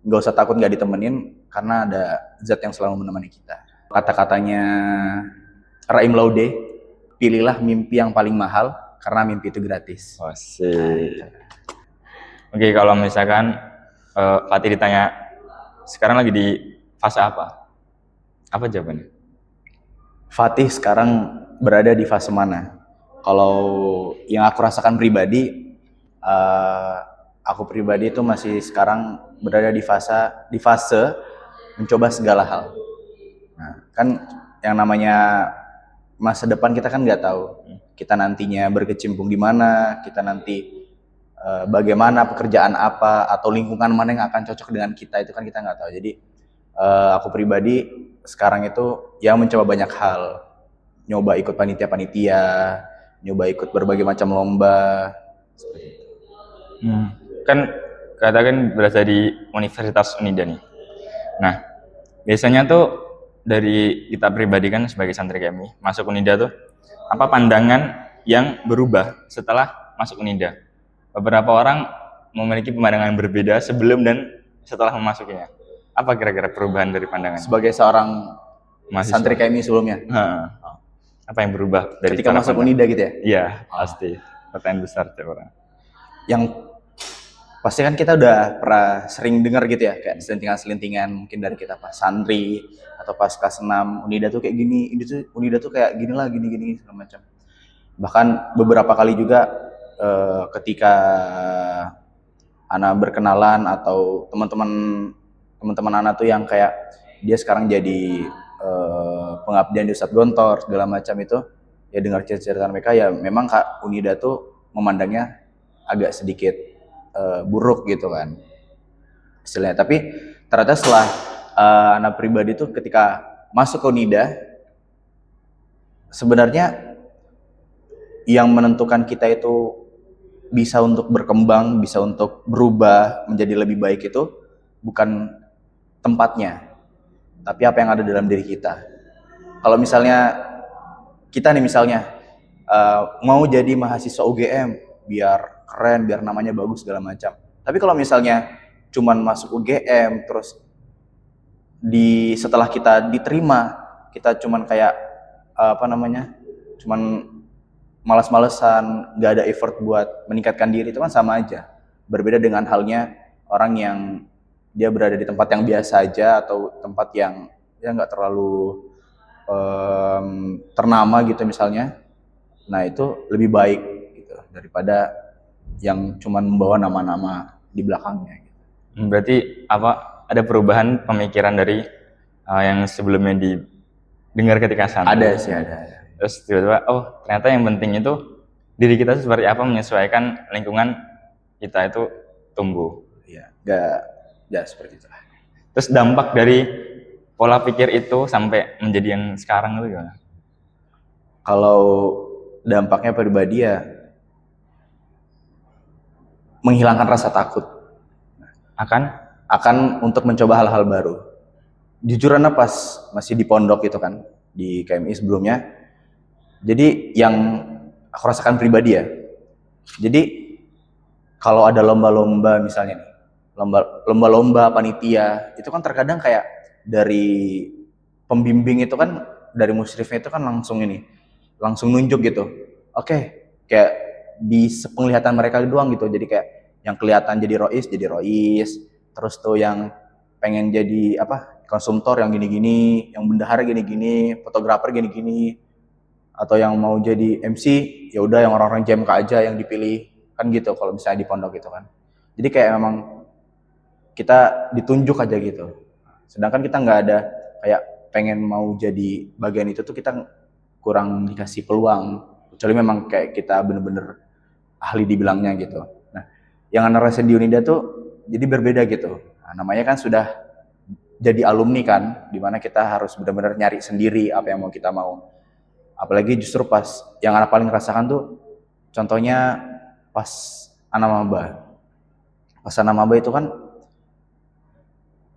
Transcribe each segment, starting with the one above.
nggak usah takut nggak ditemenin karena ada zat yang selalu menemani kita. Kata-katanya Raim Laude, pilihlah mimpi yang paling mahal karena mimpi itu gratis. Asik. Oke, kalau misalkan Fatih ditanya sekarang lagi di fase apa? Apa jawabannya? Fatih sekarang berada di fase mana? Kalau yang aku rasakan pribadi, aku pribadi itu masih sekarang berada di fase mencoba segala hal. Nah, kan yang namanya masa depan kita kan nggak tahu. Kita nantinya berkecimpung di mana, kita nanti bagaimana, pekerjaan apa, atau lingkungan mana yang akan cocok dengan kita, itu kan kita nggak tahu. Jadi aku pribadi sekarang itu ya mencoba banyak hal, nyoba ikut panitia-panitia, nyoba ikut berbagai macam lomba. Seperti itu. Kan katakan berasal di Universitas Unida nih. Nah, biasanya tuh dari kita pribadi kan sebagai santri kami masuk Unida tuh apa pandangan yang berubah setelah masuk Unida? Beberapa orang memiliki pandangan berbeda sebelum dan setelah memasukinya. Apa kira-kira perubahan dari pandangan? Sebagai seorang santri kami sebelumnya, apa yang berubah dari ketika masuk Unida gitu ya? Iya, pasti. Pertanyaan besar tiap orang. Yang pasti kan kita udah pernah sering dengar gitu ya, kayak selintingan-selintingan mungkin dari kita pas santri atau pas kelas 6, Unida tuh kayak gini, Unida tuh kayak gini lah, gini segala macam. Bahkan beberapa kali juga ketika Ana berkenalan atau teman-teman Ana tuh yang kayak dia sekarang jadi pengabdian di Ustadz Gontor segala macam itu, ya dengar cerita mereka ya memang Kak Unida tuh memandangnya agak sedikit buruk gitu kan istilahnya. Tapi ternyata setelah anak pribadi tuh ketika masuk ke Unida, sebenarnya yang menentukan kita itu bisa untuk berkembang, bisa untuk berubah menjadi lebih baik itu bukan tempatnya, tapi apa yang ada dalam diri kita. Kalau misalnya kita nih misalnya mau jadi mahasiswa UGM biar keren, biar namanya bagus segala macam. Tapi kalau misalnya cuman masuk UGM terus setelah kita diterima kita cuman kayak cuman malas-malesan, nggak ada effort buat meningkatkan diri, itu kan sama aja. Berbeda dengan halnya orang yang dia berada di tempat yang biasa aja atau tempat yang ya nggak terlalu ternama gitu misalnya. Nah itu lebih baik gitu daripada yang cuman membawa nama-nama di belakangnya. Gitu. Berarti apa ada perubahan pemikiran dari yang sebelumnya didengar ketika santri? Ada sih, ada. Terus tiba-tiba, oh ternyata yang penting itu diri kita seperti apa, menyesuaikan lingkungan kita itu tumbuh. Iya, nggak seperti itu. Terus dampak dari pola pikir itu sampai menjadi yang sekarang itu gimana? Kalau dampaknya pribadi ya menghilangkan rasa takut akan untuk mencoba hal-hal baru. Jujur Ana pas masih di pondok itu kan di KMI sebelumnya, jadi yang aku rasakan pribadi ya, jadi kalau ada lomba-lomba misalnya nih, lomba-lomba panitia itu kan terkadang kayak dari pembimbing itu kan, dari musyrifnya itu kan langsung nunjuk gitu. Oke, kayak di sepenglihatan mereka doang gitu. Jadi kayak yang kelihatan jadi rois, terus tuh yang pengen jadi konsumtor yang gini-gini, yang bendahara gini-gini, fotografer gini-gini, atau yang mau jadi MC ya udah yang orang-orang JMK aja yang dipilih kan gitu kalau misalnya di pondok gitu kan. Jadi kayak memang kita ditunjuk aja gitu. Sedangkan kita nggak ada kayak pengen mau jadi bagian itu tuh, kita kurang dikasih peluang, kecuali memang kayak kita bener-bener ahli di bilangnya gitu. Nah, yang Ana rasain di Unida tuh jadi berbeda gitu. Nah, namanya kan sudah jadi alumni kan, dimana kita harus benar-benar nyari sendiri apa yang mau kita mau. Apalagi justru pas yang Ana paling rasakan tuh, contohnya pas Ana maba. Pas Ana maba itu kan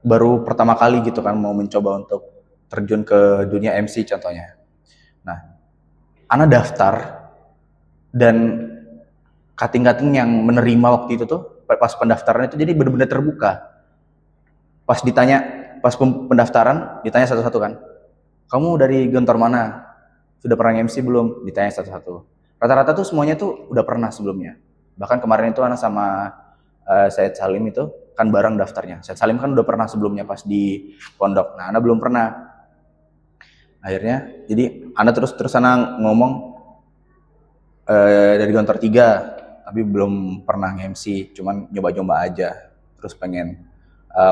baru pertama kali gitu kan mau mencoba untuk terjun ke dunia MC contohnya. Nah, Ana daftar dan kating-kating yang menerima waktu itu tuh pas pendaftaran itu jadi benar-benar terbuka. Pas ditanya, pas pendaftaran ditanya satu-satu kan, kamu dari kantor mana, sudah pernah MC belum, ditanya satu-satu. Rata-rata tuh semuanya tuh udah pernah sebelumnya. Bahkan kemarin itu anak sama Said Salim itu kan bareng daftarnya. Said Salim kan udah pernah sebelumnya pas di pondok, nah Ana belum pernah. Akhirnya jadi Ana terus Ana ngomong dari kantor 3, tapi belum pernah MC, cuman nyoba-nyoba aja, terus pengen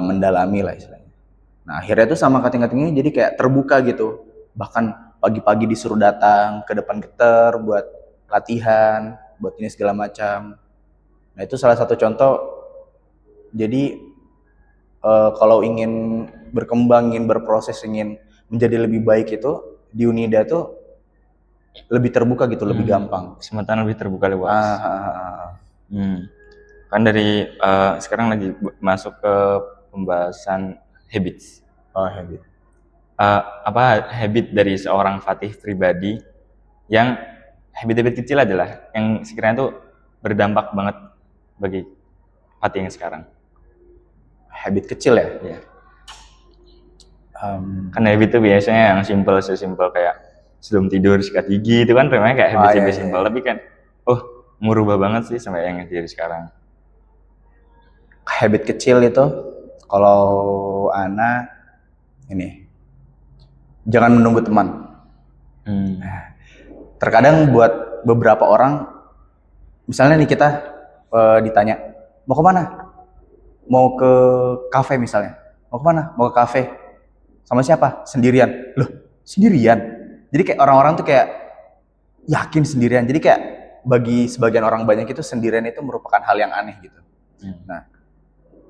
mendalami lah istilahnya. Nah akhirnya tuh sama kating-kating ini jadi kayak terbuka gitu, bahkan pagi-pagi disuruh datang ke depan geter buat latihan, buat ini segala macam. Nah itu salah satu contoh. Jadi kalau ingin berkembang, ingin berproses, ingin menjadi lebih baik itu di Unida tuh lebih terbuka gitu, lebih gampang. Kesempatan lebih terbuka luas. Kan dari sekarang lagi masuk ke pembahasan habits. Habit. Apa habit dari seorang Fatih pribadi yang habit-habit kecil adalah yang sekiranya tuh berdampak banget bagi Fatih yang sekarang. Habit kecil ya? Iya. Kan habit itu biasanya yang sesimpel kayak sebelum tidur sikat gigi, itu kan namanya kayak habit simpel, tapi kan merubah banget sih sampai yang jadi sekarang. Habit kecil itu kalau Ana ini, jangan menunggu teman. Terkadang buat beberapa orang, misalnya nih kita ditanya mau kemana, mau ke kafe misalnya, mau kemana, mau ke kafe sama siapa, sendirian. Loh sendirian? Jadi kayak orang-orang tuh kayak yakin sendirian, jadi kayak bagi sebagian orang banyak itu sendirian itu merupakan hal yang aneh gitu. Nah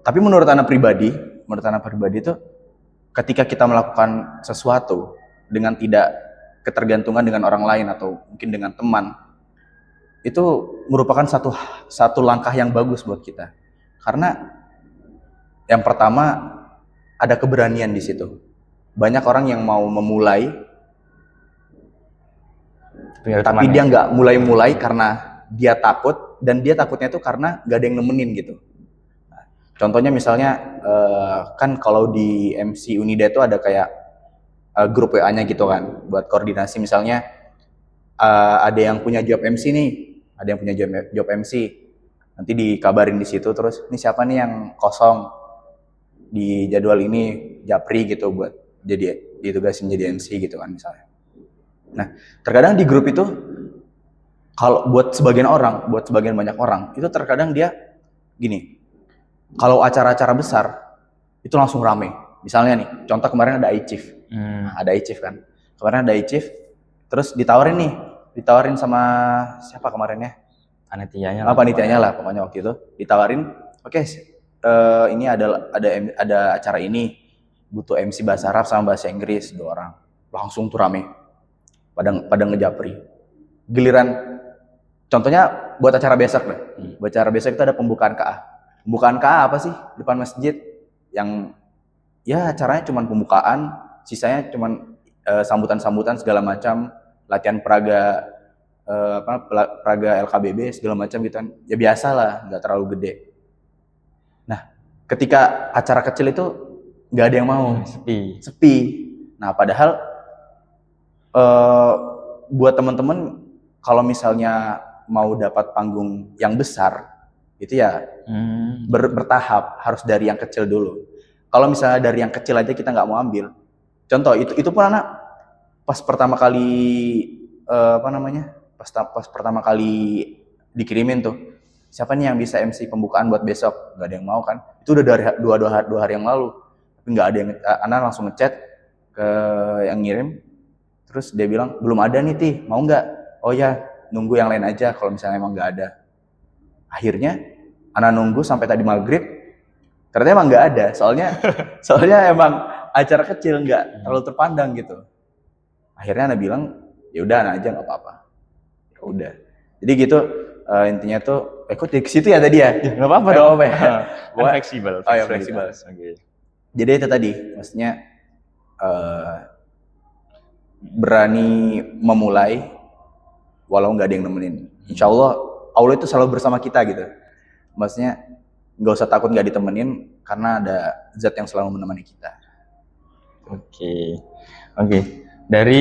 tapi menurut Ana pribadi itu ketika kita melakukan sesuatu dengan tidak ketergantungan dengan orang lain atau mungkin dengan teman, itu merupakan satu langkah yang bagus buat kita. Karena yang pertama ada keberanian di situ. Banyak orang yang mau memulai, tapi dia nggak mulai karena dia takut, dan dia takutnya itu karena nggak ada yang nemenin gitu. Contohnya misalnya kan kalau di MC Unida itu ada kayak grup WA-nya gitu kan, buat koordinasi. Misalnya ada yang punya job MC nih, ada yang punya job MC, nanti dikabarin di situ, terus ini siapa nih yang kosong di jadwal ini, japri gitu buat jadi ditugasin jadi MC gitu kan misalnya. Nah terkadang di grup itu kalau buat sebagian banyak orang itu terkadang dia gini, kalau acara-acara besar itu langsung rame. Misalnya nih, contoh kemarin ada iChief. Ada iChief kan. Kemarin ada iChief, terus ditawarin sama siapa kemarinnya? Panitianya lah pokoknya waktu itu. Ditawarin, oke, ini ada acara ini, butuh MC bahasa Arab sama bahasa Inggris 2 orang. Langsung tuh rame. Pada ngejapri. Giliran contohnya buat acara besok deh. Buat acara besok itu ada pembukaan KA. Pembukaan KA apa sih? Depan masjid, yang ya acaranya cuma pembukaan, sisanya cuma sambutan-sambutan segala macam, latihan praga praga LKBB segala macam gitu kan. Ya biasa lah, nggak terlalu gede. Nah, ketika acara kecil itu nggak ada yang mau, sepi. Nah, padahal buat teman-teman kalau misalnya mau dapat panggung yang besar itu ya bertahap, harus dari yang kecil dulu. Kalau misalnya dari yang kecil aja kita nggak mau ambil, contoh itu pun anak pas pertama kali pas pertama kali dikirimin tuh, siapa nih yang bisa MC pembukaan buat besok, nggak ada yang mau kan. Itu udah dari dua hari yang lalu, tapi nggak ada yang, anak langsung ngechat ke yang ngirim, terus dia bilang belum ada nih Ti, mau nggak? Oh ya, nunggu yang lain aja kalau misalnya emang nggak ada. Akhirnya anak nunggu sampai tadi maghrib, ternyata emang nggak ada, soalnya emang acara kecil, nggak terlalu terpandang gitu. Akhirnya anak bilang ya udah anak aja nggak apa-apa. Ya udah, jadi gitu intinya tuh kok di situ ya tadi ya? Nggak apa-apa dong, fleksibel. Oh ya, fleksibel. Jadi itu tadi maksudnya berani memulai walau nggak ada yang nemenin. Insya Allah itu selalu bersama kita gitu. Maksudnya nggak usah takut nggak ditemenin, karena ada zat yang selalu menemani kita. Oke. Dari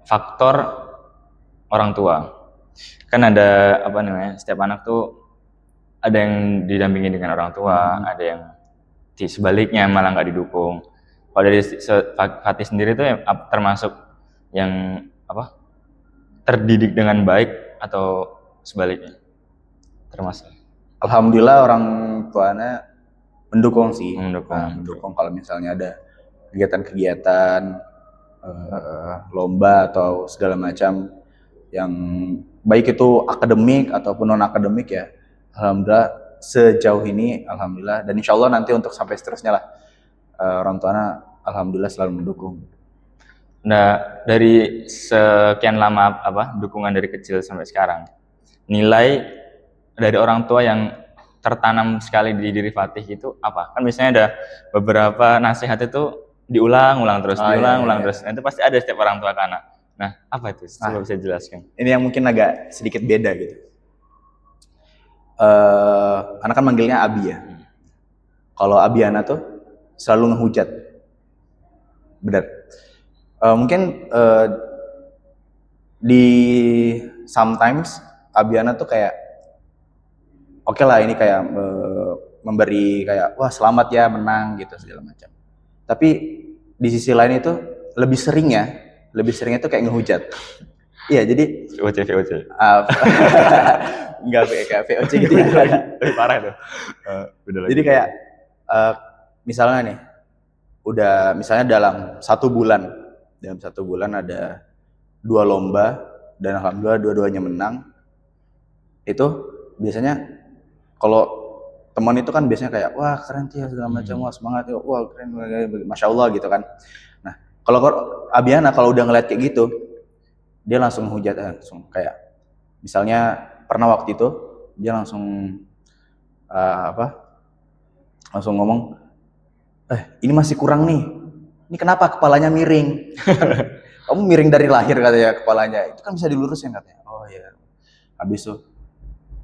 faktor orang tua, kan ada apa namanya? Setiap anak tuh ada yang didampingi dengan orang tua, ada yang di sebaliknya malah nggak didukung. Kalau dari Fatih sendiri tuh termasuk yang apa? Terdidik dengan baik atau sebaliknya? Termasuk. Alhamdulillah orang tuanya mendukung sih. Mendukung. Kalau misalnya ada kegiatan-kegiatan lomba atau segala macam yang baik itu akademik ataupun non akademik ya, alhamdulillah sejauh ini alhamdulillah, dan insya Allah nanti untuk sampai seterusnya lah orang tuanya alhamdulillah selalu mendukung. Nah, dari sekian lama dukungan dari kecil sampai sekarang, nilai dari orang tua yang tertanam sekali di diri Fatih itu apa? Kan biasanya ada beberapa nasihat itu diulang-ulang terus, terus. Nah, itu pasti ada setiap orang tua ke anak. Nah, apa itu? Coba bisa jelaskan. Ini yang mungkin agak sedikit beda gitu. Anak kan manggilnya Abi ya. Kalau Abiana tuh selalu ngehujat. Benar. Mungkin di sometimes Abiana tuh kayak oke lah ini kayak memberi kayak wah selamat ya menang gitu segala macam. Tapi di sisi lain itu lebih seringnya tuh kayak ngehujat. Iya, jadi VOC. Enggak kayak VOC gitu ya. Lebih parah tuh. Jadi kayak misalnya nih, udah misalnya dalam satu bulan ada 2 lomba dan alhamdulillah dua-duanya menang. Itu biasanya kalau teman itu kan biasanya kayak wah keren sih segala macam, wah semangat ya, wah keren, masya Allah gitu kan. Nah kalau Abiana kalau udah ngeliat kayak gitu, dia langsung hujat, langsung kayak misalnya pernah waktu itu dia langsung langsung ngomong, ini masih kurang nih, ini kenapa kepalanya miring? Kamu miring dari lahir katanya kepalanya, itu kan bisa dilurusin katanya. Oh ya, habis itu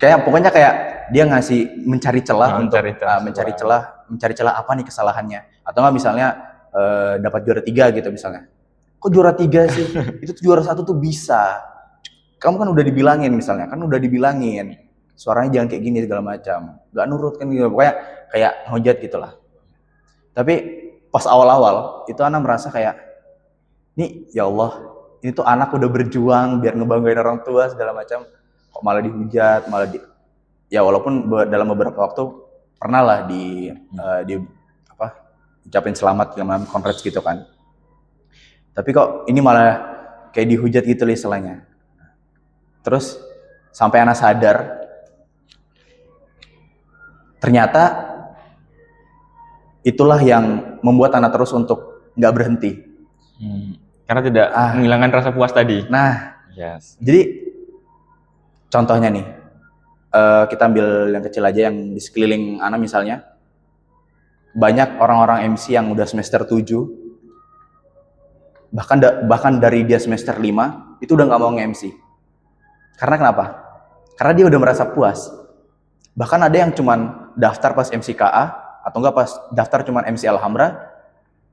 pokoknya kayak dia ngasih mencari celah untuk mencari celah apa nih kesalahannya, atau nggak misalnya dapat juara 3 gitu misalnya, kok juara 3 sih, itu tuh juara 1 tuh bisa, kamu kan udah dibilangin misalnya, suaranya jangan kayak gini segala macam, nggak nurut kan gitu, pokoknya kayak hujat gitulah. Tapi pas awal-awal itu anak merasa kayak nih ya Allah, ini tuh anak udah berjuang biar ngebanggain orang tua segala macam, kok malah dihujat, ya walaupun dalam beberapa waktu pernah lah ucapin selamat dengan congrats gitu kan, tapi kok ini malah kayak dihujat gitu lah istilahnya. Terus sampai anak sadar ternyata itulah yang membuat anak terus untuk nggak berhenti, karena tidak menghilangkan rasa puas tadi. Nah, yes. Jadi contohnya nih, kita ambil yang kecil aja, yang di sekeliling anak misalnya, banyak orang-orang MC yang udah semester 7, bahkan dari dia semester 5, itu udah nggak mau nge-MC. Karena kenapa? Karena dia udah merasa puas. Bahkan ada yang cuman daftar pas MCKA, atau enggak pas daftar cuman MC Alhambra,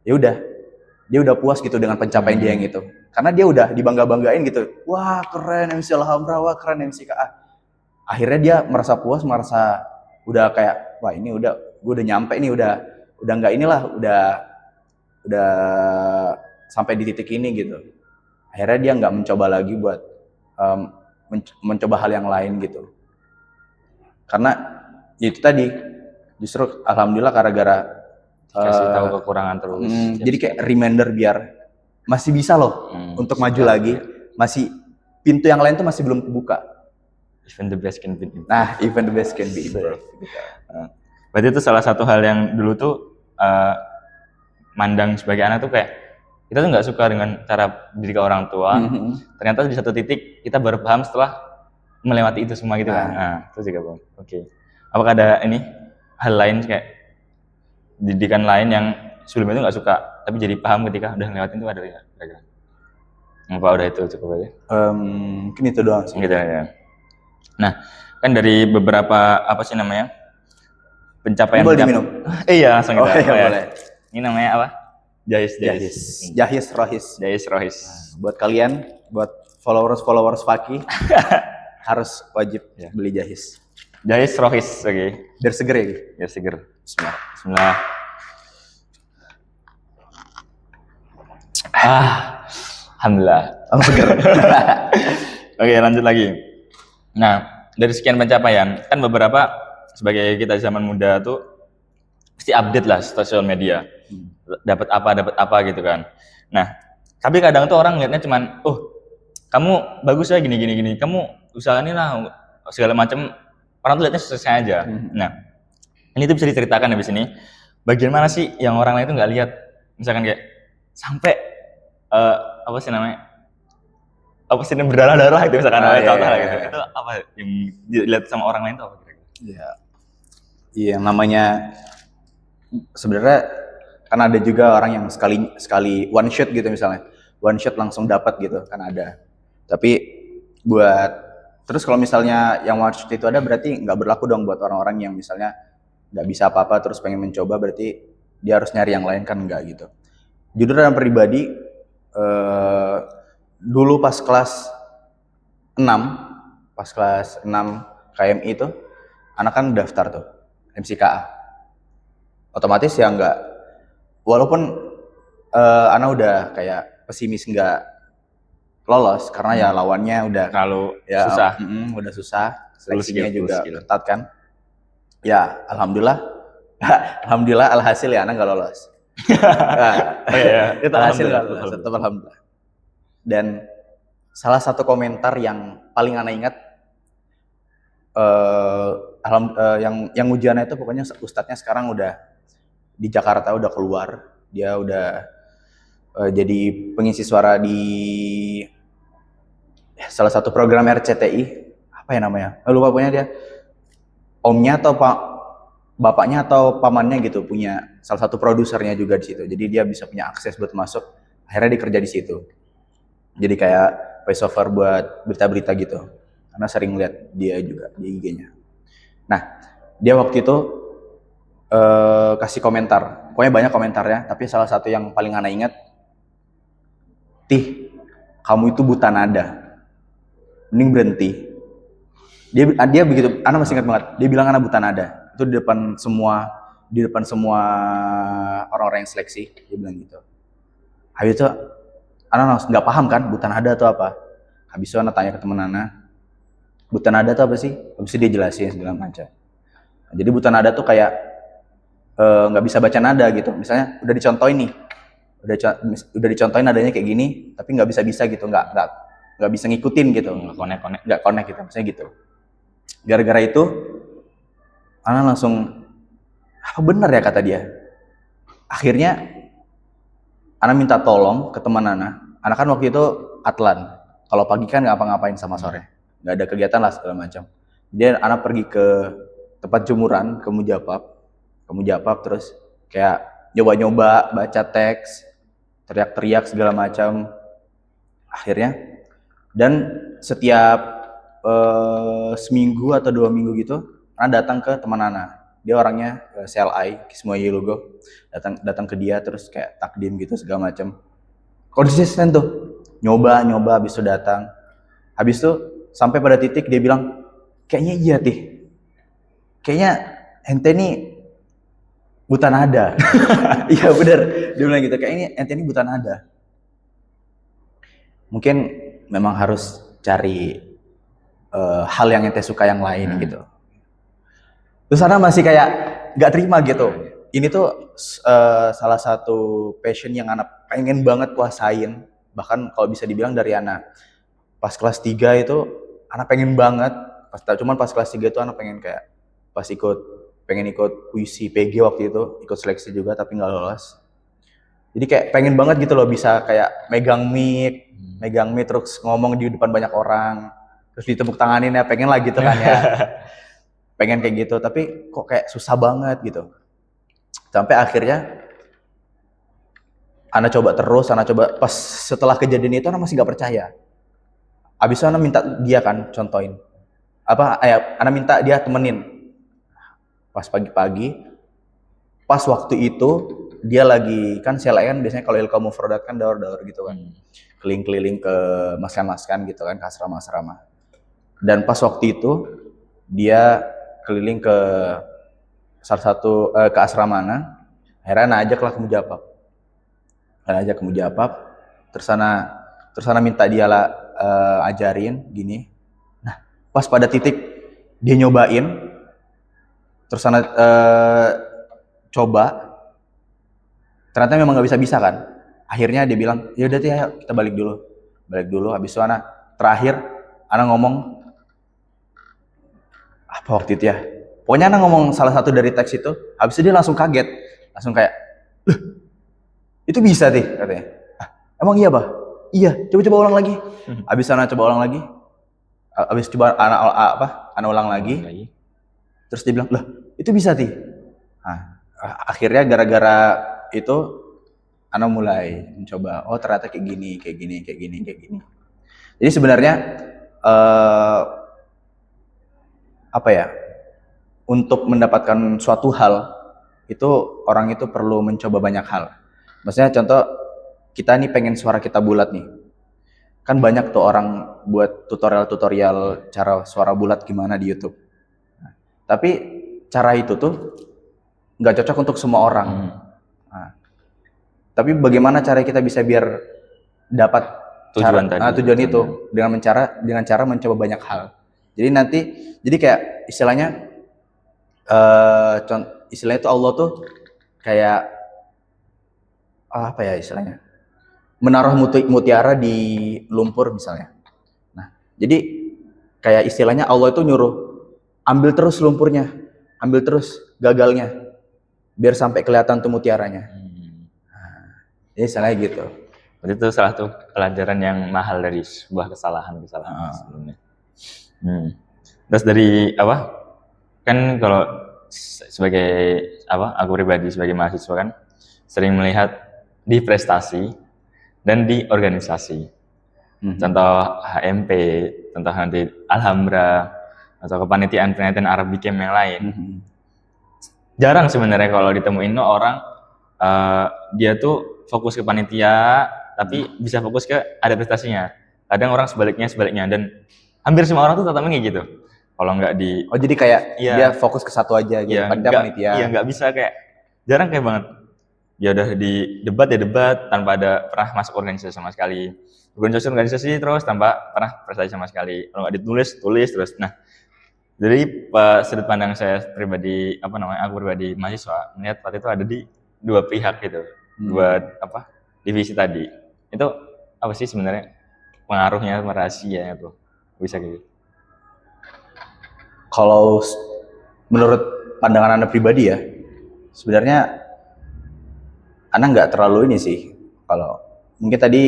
ya udah, dia udah puas gitu dengan pencapaian dia yang itu. Karena dia udah dibangga-banggain gitu. Wah keren MC Alhambra, wah keren MCKA. Akhirnya dia merasa puas, merasa udah kayak wah ini udah, gue udah nyampe nih, udah nggak inilah, udah sampai di titik ini gitu. Akhirnya dia nggak mencoba lagi buat mencoba hal yang lain gitu. Karena itu tadi, justru alhamdulillah gara-gara kasih tahu kekurangan terus. Jadi kayak reminder biar masih bisa loh untuk maju lagi. Masih pintu yang lain tuh masih belum kebuka. Even the best can be improved. Nah, even the best can be improved. Berarti itu salah satu hal yang dulu tuh mandang sebagai anak tuh kayak kita tuh nggak suka dengan cara didik orang tua. Ternyata di satu titik kita baru paham setelah melewati itu semua gitu kan. Nah, itu juga Bang. Oke. Apakah ada hal lain kayak didikan lain yang sebelumnya itu nggak suka tapi jadi paham ketika udah ngelewatin itu ada ya? Apa udah itu cukup aja? Mungkin itu doang sih. Gitu ya. Nah, kan dari beberapa pencapaian. Ini boleh diminum? Iya, langsung Oh kita. iya ya. boleh. Ini namanya apa? Jahis. Jahis Rohis. Jahis Rohis. Buat kalian, buat followers Faki harus wajib beli Jahis. Jahis Rohis, oke. Biar seger ya. Biar seger. Bismillah. Bismillah. Alhamdulillah. Oh, seger. Oke, lanjut lagi. Nah, dari sekian pencapaian, kan beberapa sebagai kita zaman muda tuh pasti update lah sosial media. Dapat apa gitu kan. Nah, tapi kadang tuh orang lihatnya cuman, oh, kamu bagus ya gini. Kamu usahain lah segala macam. Orang tuh lihatnya suksesnya aja. Nah, ini tuh bisa diceritakan habis ini. Bagian mana sih yang orang lain tuh nggak lihat? Misalkan kayak sampai apa sih namanya? Apa sih berdarah-darah itu misalkan contoh lah gitu. Itu apa yang dilihat sama orang lain tuh apa kira-kira? Iya, namanya sebenarnya kan ada juga orang yang sekali one shot gitu misalnya. One shot langsung dapat gitu kan ada. Tapi terus kalau misalnya yang one shot itu ada berarti nggak berlaku dong buat orang-orang yang misalnya nggak bisa apa-apa terus pengen mencoba, berarti dia harus nyari yang lain, kan enggak gitu. Jujur dalam pribadi, dulu pas kelas 6 KMI itu anak kan daftar tuh MCKA, otomatis ya enggak, walaupun anak udah kayak pesimis enggak lolos karena ya lawannya udah kalau ya, susah, udah susah, seleksinya juga skill. ketat kan. Ya alhamdulillah alhasil ya anak nggak lolos. Itu alhasil nggak lolos, tetap alhamdulillah. Dan salah satu komentar yang paling anak ingat, yang ujiannya itu pokoknya ustadznya sekarang udah di Jakarta, udah keluar, dia udah jadi pengisi suara di salah satu program RCTI, apa ya namanya, lupa, pokoknya dia omnya atau bapaknya atau pamannya gitu punya salah satu produsernya juga di situ, jadi dia bisa punya akses buat masuk, akhirnya dia kerja di situ, jadi kayak voice over buat berita-berita gitu, karena sering lihat dia juga di IG-nya. Nah, dia waktu itu kasih komentar, pokoknya banyak komentarnya, tapi salah satu yang paling anak ingat, "Tih, kamu itu buta nada, mending berhenti." Dia begitu, anak masih ingat banget, dia bilang anak buta nada, itu di depan semua orang-orang yang seleksi, dia bilang gitu. Habis itu anak nggak paham kan buta nada itu apa. Habis itu anak tanya ke teman anak, buta nada itu apa sih? Habis itu dia jelasin segala macam. Nah, jadi buta nada tuh kayak nggak bisa baca nada gitu. Misalnya udah dicontohin nih, udah dicontohin nadanya kayak gini, tapi nggak bisa gitu, nggak bisa ngikutin gitu, nggak connect gitu, misalnya gitu. Gara-gara itu, anak langsung, apa benar ya kata dia. Akhirnya, anak minta tolong ke teman anak kan waktu itu atlan. Kalau pagi kan nggak apa-ngapain sama sore, nggak ada kegiatan lah segala macam. Jadi anak pergi ke tempat jemuran, ke Mujapab terus kayak nyoba-nyoba baca teks, teriak-teriak segala macam. Akhirnya, dan setiap seminggu atau 2 minggu gitu, anak datang ke teman anak. Dia orangnya CLI, Kismoyo Logo, datang ke dia terus kayak takdim gitu segala macam. Konsisten tuh, nyoba habis itu datang. Habis itu sampai pada titik dia bilang, "Kayaknya iya Tih, kayaknya ente nih buta nada." Iya bener, dia bilang gitu, "Kayaknya ente ini buta nada." Mungkin memang harus cari hal yang ente suka yang lain gitu. Terus anak masih kayak nggak terima gitu. Ini tuh salah satu passion yang anak pengen banget kuasain. Bahkan kalau bisa dibilang dari anak pas kelas 3 itu anak pengen banget. Cuman pas kelas 3 itu anak pengen kayak pengen ikut puisi PG waktu itu, ikut seleksi juga tapi nggak lolos. Jadi kayak pengen banget gitu loh bisa kayak megang mic terus ngomong di depan banyak orang, terus ditepuk tanganin ya, pengen lah gitu kan ya. Pengen kayak gitu, tapi kok kayak susah banget gitu. Sampai akhirnya anak coba pas setelah kejadian itu anak masih gak percaya. Abis itu anak minta dia kan contohin. Anak minta dia temenin. Pas pagi-pagi, pas waktu itu dia lagi kan CLE kan biasanya kalau ilmu mufradat kan daur-daur gitu kan. Keliling-keliling ke maskan-maskan gitu kan, ke asrama-asrama. Dan pas waktu itu dia keliling ke salah satu ke asrama mana, akhirnya ajaklah ke Mujapab. Ajak ke Mujapab, terus sana minta dia lah ajarin gini. Nah, pas pada titik dia nyobain, terus sana coba, ternyata memang nggak bisa kan. Akhirnya dia bilang, ya udah ayo kita balik dulu. Habis itu terakhir ngomong apa waktu itu ya, pokoknya ngomong salah satu dari teks itu. Habis itu dia langsung kaget, langsung kayak, itu bisa sih katanya. Emang iya bah? Iya, coba ulang lagi. Habis coba ulang lagi. Habis coba ulang lagi. Terus dia bilang, lah itu bisa sih. Nah, akhirnya gara-gara itu mulai mencoba, oh ternyata kayak gini. Jadi sebenarnya untuk mendapatkan suatu hal itu orang itu perlu mencoba banyak hal. Maksudnya contoh kita nih pengen suara kita bulat nih. Kan banyak tuh orang buat tutorial cara suara bulat gimana di YouTube. Nah, tapi cara itu tuh nggak cocok untuk semua orang. Nah, tapi bagaimana cara kita bisa biar dapat tujuan itu dengan cara mencoba banyak hal. Jadi kayak istilahnya istilahnya itu Allah tuh kayak apa ya istilahnya, menaruh mutiara di lumpur misalnya. Nah, jadi kayak istilahnya Allah itu nyuruh ambil terus lumpurnya, ambil terus gagalnya, biar sampai kelihatan tuh mutiaranya. Jadi istilahnya gitu. Berarti itu salah satu pelajaran yang mahal dari sebuah kesalahan sebelumnya. Terus dari kan kalau sebagai aku pribadi sebagai mahasiswa kan sering melihat di prestasi dan di organisasi. Contoh HMP, contoh nanti Alhambra atau kepanitiaan Arabic Camp yang lain. Jarang sebenarnya kalau ditemuin orang dia tuh fokus ke panitia tapi bisa fokus ke ada prestasinya. Kadang orang sebaliknya dan hampir semua orang tuh tatapnya gitu. Kalau nggak di jadi kayak dia fokus ke satu aja gitu, panitia. Iya, nggak bisa, kayak jarang kayak banget. Ya udah di debat tanpa ada pernah masuk organisasi sama sekali. Organisasi terus tanpa pernah prestasi sama sekali. Kalau nggak tulis terus. Nah, dari sudut pandang saya pribadi aku pribadi mahasiswa melihat waktu itu ada di dua pihak gitu. Dua divisi tadi. Itu apa sih sebenarnya pengaruhnya, rahasianya tuh bisa gitu? Kalau menurut pandangan Anda pribadi ya, sebenarnya Anda nggak terlalu ini sih. Kalau mungkin tadi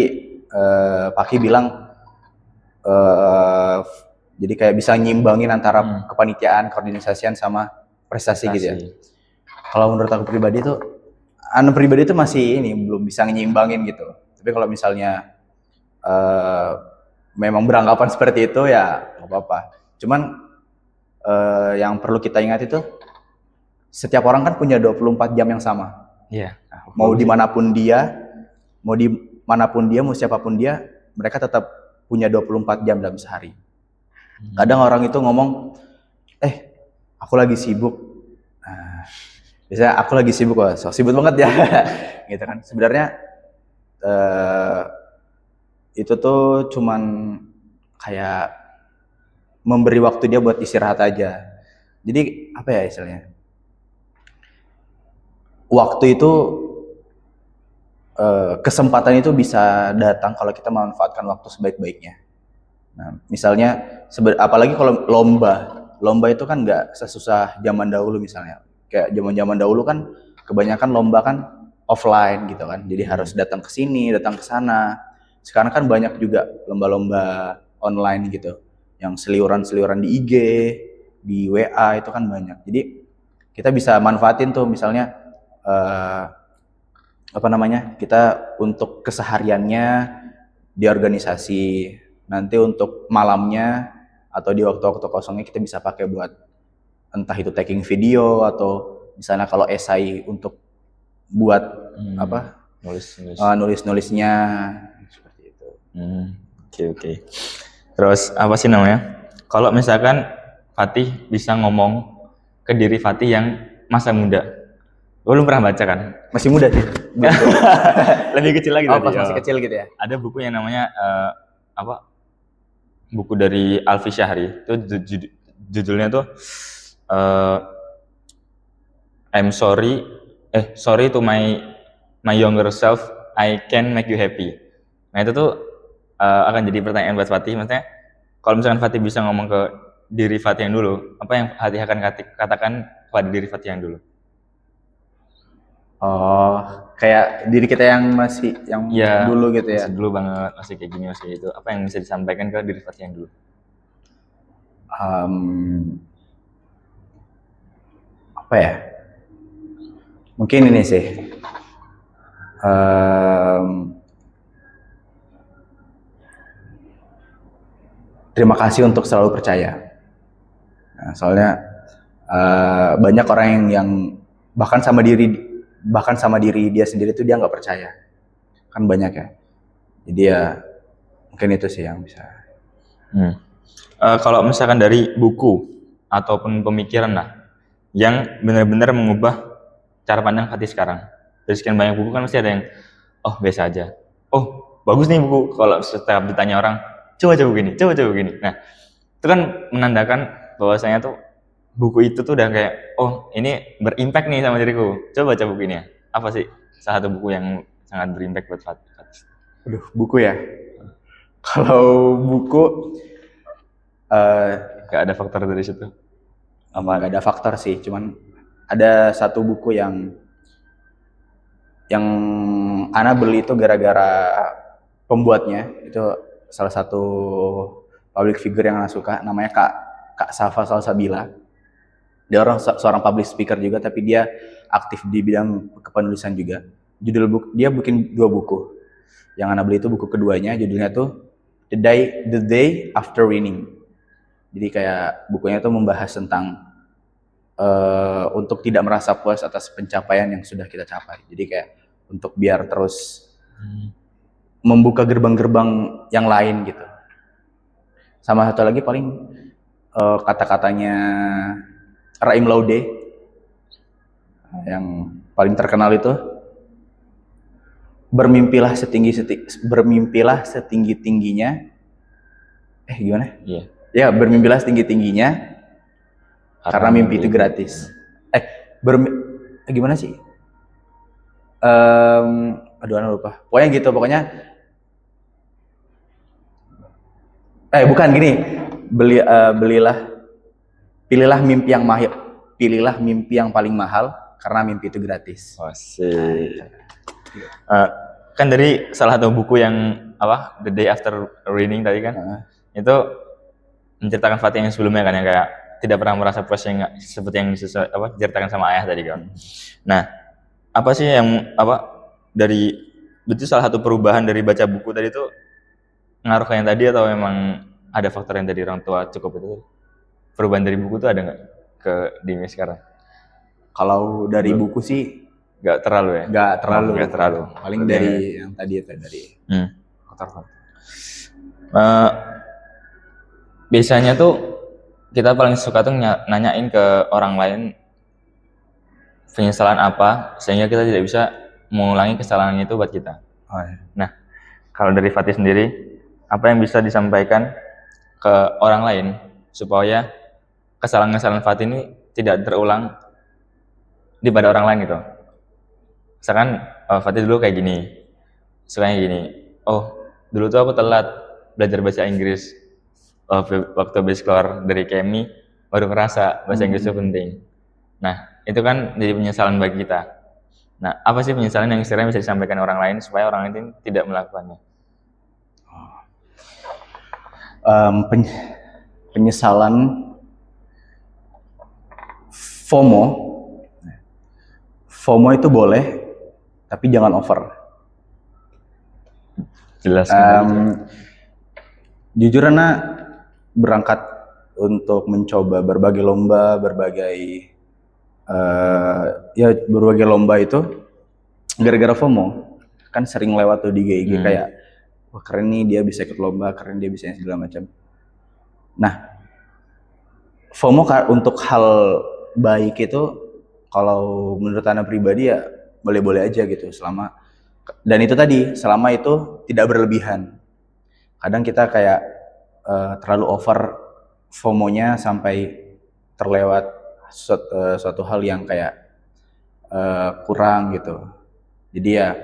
Paki bilang jadi kayak bisa nyimbangin antara kepanitiaan, koordinasian sama prestasi gitu ya. Kalau menurut aku pribadi tuh, Anda pribadi tuh masih belum bisa nyimbangin gitu. Tapi kalau misalnya memang beranggapan seperti itu ya nggak apa-apa. Cuman yang perlu kita ingat itu setiap orang kan punya 24 jam yang sama. Iya. Mau dimanapun dia, mau siapapun dia, mereka tetap punya 24 jam dalam sehari. Kadang orang itu ngomong, aku lagi sibuk. Nah, biasanya aku lagi sibuk, so sibuk banget ya, gitu kan. Sebenarnya itu tuh cuman kayak memberi waktu dia buat istirahat aja. Jadi apa ya istilahnya? Waktu itu kesempatan itu bisa datang kalau kita memanfaatkan waktu sebaik-baiknya. Nah, misalnya apalagi kalau lomba itu kan nggak sesusah zaman dahulu misalnya. Kayak zaman dahulu kan kebanyakan lomba kan offline gitu kan. Jadi harus datang ke sini, datang ke sana. Sekarang kan banyak juga lomba-lomba online gitu. Yang seliuran di IG, di WA itu kan banyak. Jadi kita bisa manfaatin tuh misalnya kita untuk kesehariannya di organisasi, nanti untuk malamnya atau di waktu-waktu kosongnya kita bisa pakai buat entah itu tagging video atau misalnya kalau esai untuk buat apa nulis-nulisnya seperti itu. Oke. Terus apa sih namanya? Kalau misalkan Fatih bisa ngomong ke diri Fatih yang masa muda, lu pernah baca kan? Masih muda sih. Lebih kecil lagi pas tadi. masih kecil gitu ya. Ada buku yang namanya buku dari Alfi Syahri. Itu judulnya tuh I'm sorry to my younger self, I can make you happy. Nah itu tuh akan jadi pertanyaan buat Fatih, maksudnya kalau misalkan Fatih bisa ngomong ke diri Fatih yang dulu, apa yang Fatih akan katakan kepada diri Fatih yang dulu? Oh, kayak diri kita yang masih dulu gitu ya. Masih dulu banget, masih kayak gini, masih itu. Apa yang bisa disampaikan ke diri Fatih yang dulu? Apa ya? Mungkin ini sih. Terima kasih untuk selalu percaya. Nah, soalnya banyak orang yang bahkan sama diri dia sendiri tuh dia nggak percaya. Kan banyak ya. Jadi ya mungkin itu sih yang bisa. Kalau misalkan dari buku ataupun pemikiran lah yang benar-benar mengubah cara pandang Fatih sekarang. Dari sekian banyak buku kan pasti ada yang biasa aja. Oh, bagus nih buku. Kalau setiap ditanya orang, coba begini. Nah, itu kan menandakan bahwasanya tuh buku itu tuh udah kayak, ini berimpact nih sama diriku. Coba buku ini ya. Apa sih salah satu buku yang sangat berimpact buat Fatih? Aduh, buku ya. Kalau buku gak ada faktor dari situ. Gak ada faktor sih, cuman ada satu buku yang Ana beli itu gara-gara pembuatnya, itu salah satu public figure yang Ana suka, namanya Kak Safa Salsabila. Dia seorang public speaker juga, tapi dia aktif di bidang kepenulisan juga. Judul buku dia bikin 2 buku. Yang Ana beli itu buku keduanya, judulnya tuh The Day After Winning. Jadi kayak bukunya tuh membahas tentang untuk tidak merasa puas atas pencapaian yang sudah kita capai. Jadi kayak untuk biar terus membuka gerbang-gerbang yang lain gitu. Sama satu lagi paling kata-katanya Raim Laude yang paling terkenal itu, bermimpilah setinggi-tingginya. Gimana? Iya. Ya, bermimpilah setinggi-tingginya karena mimpi itu gratis. Gimana sih? Ana lupa. Pokoknya gitu, bukan gini. Pilihlah mimpi yang paling mahal karena mimpi itu gratis. Kan dari salah satu buku yang The Day After Winning tadi kan, itu menceritakan Fatih yang sebelumnya kan, yang kayak tidak pernah merasa puas yang seperti yang diceritakan sama ayah tadi kan. Nah, apa sih yang dari itu salah satu perubahan dari baca buku tadi itu ngaruh ke yang tadi, atau memang ada faktor yang dari orang tua cukup itu? Perubahan dari buku itu ada nggak ke Dimi sekarang? Kalau dari buku sih nggak terlalu ya? Nggak terlalu. Paling dari yang tadi itu dari faktor-faktor. Biasanya tuh kita paling suka tuh nanyain ke orang lain penyesalan apa sehingga kita tidak bisa mengulangi kesalahan itu buat kita. Nah, kalau dari Fatih sendiri, apa yang bisa disampaikan ke orang lain supaya kesalahan-kesalahan Fatih ini tidak terulang pada orang lain gitu? Misalkan Fatih dulu kayak gini, sukanya gini. Dulu tuh aku telat belajar bahasa Inggris. Waktu habis keluar dari KMI baru ngerasa bahasa Inggris itu penting. Nah, itu kan jadi penyesalan bagi kita. Nah, apa sih penyesalan yang istilahnya bisa disampaikan orang lain supaya orang lain tidak melakukannya? Penyesalan FOMO itu boleh, tapi jangan over. Jelas. Jujur Ana berangkat untuk mencoba berbagai lomba, berbagai lomba itu gara-gara FOMO. Kan sering lewat tuh di IG kayak, wah keren nih dia bisa ikut lomba, keren dia bisa segala macam. Nah, FOMO untuk hal baik itu kalau menurut Anda pribadi ya boleh-boleh aja gitu, dan itu tadi selama itu tidak berlebihan. Kadang kita kayak terlalu over FOMO-nya sampai terlewat suatu hal yang kayak kurang gitu. Jadi ya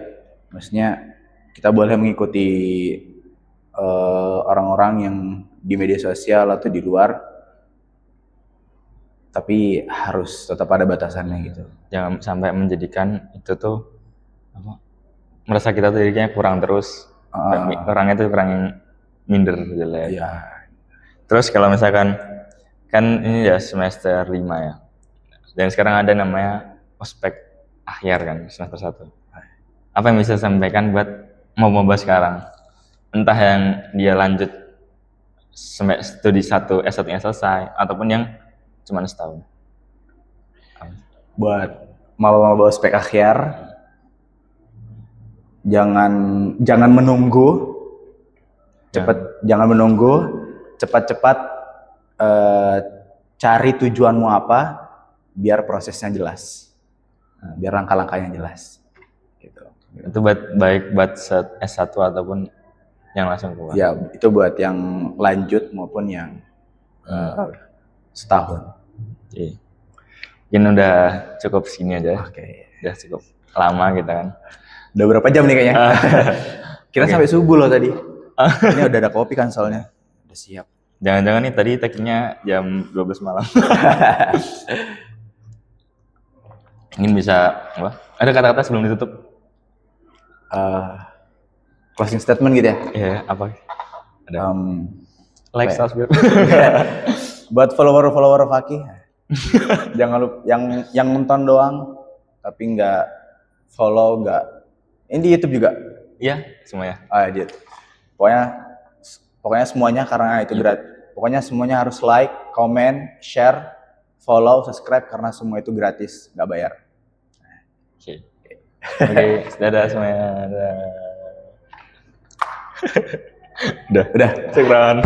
maksudnya kita boleh mengikuti orang-orang yang di media sosial atau di luar, tapi harus tetap ada batasannya gitu. Jangan sampai menjadikan itu tuh merasa kita tuh dirinya kurang terus, orangnya tuh kurang minder jelek. Iya. Terus kalau misalkan kan ini ya semester 5 ya, dan sekarang ada namanya ospek akhir kan semester 1. Apa yang bisa sampaikan buat mau sekarang, entah yang dia lanjut studi 1 S1-nya selesai ataupun yang cuma setahun? Buat maba-maba ospek akhir, jangan menunggu, jangan menunggu, cepat-cepat cari tujuanmu apa, biar prosesnya jelas, biar langkah-langkahnya jelas. Gitu. Itu baik buat S1 ataupun yang langsung keluar. Ya, itu buat yang lanjut maupun yang setahun. Oke. Mungkin udah cukup segini aja. Oke. Udah cukup lama kita kan. Udah berapa jam nih kayaknya? Kira Oke. sampai subuh loh tadi. Ini udah ada kopi kan soalnya. Udah siap. Jangan-jangan nih tadi tag-nya jam 12 malam. Mungkin bisa ada kata-kata sebelum ditutup? Closing statement gitu ya? Iya, apa? Ada. Like, subscribe. Buat follower Fakih, jangan lupa yang nonton doang, tapi nggak follow, nggak. Ini di YouTube juga? Iya, semuanya. Di YouTube. Pokoknya semuanya karena itu gratis. Pokoknya semuanya harus like, comment, share, follow, subscribe karena semua itu gratis, nggak bayar. Oke, dadah semuanya. Udah. Syukran.